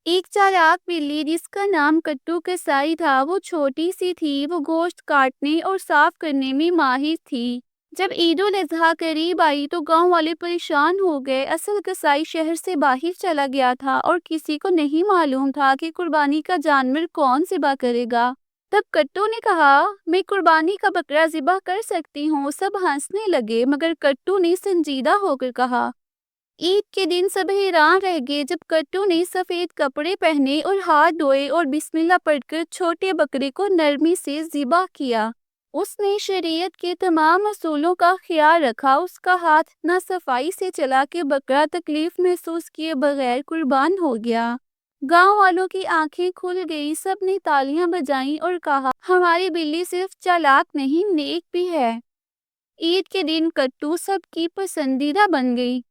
एक चालाक बिल्ली जिसका नाम कट्टू कसाई था। वो छोटी सी थी। वो गोश्त काटने और साफ करने में माहिर थी। जब ईद उल अजहा करीब आई तो गांव वाले परेशान हो गए। असल कसाई शहर से बाहर चला गया था और किसी को नहीं मालूम था कि कुर्बानी का जानवर कौन ज़िबा करेगा। तब कट्टू ने कहा, मैं कुर्बानी का बकरा ज़िबा कर सकती हूँ। सब हंसने लगे मगर कट्टू ने संजीदा होकर कहा। ईद के दिन सब हैरान रह गए जब कट्टू ने सफेद कपड़े पहने और हाथ धोए और बिस्मिल्लाह पढ़कर छोटे बकरे को नरमी से ज़िबा किया। उसने शरीयत के तमाम असूलों का ख्याल रखा। उसका हाथ इतना सफाई से चला कि बकरा तकलीफ महसूस किए बगैर कुर्बान हो गया। गांव वालों की आंखें खुल गई। सब ने तालियां बजाईं और कहा, हमारी बिल्ली सिर्फ चालाक नहीं नेक भी है। ईद के दिन कट्टू सबकी पसंदीदा बन गई।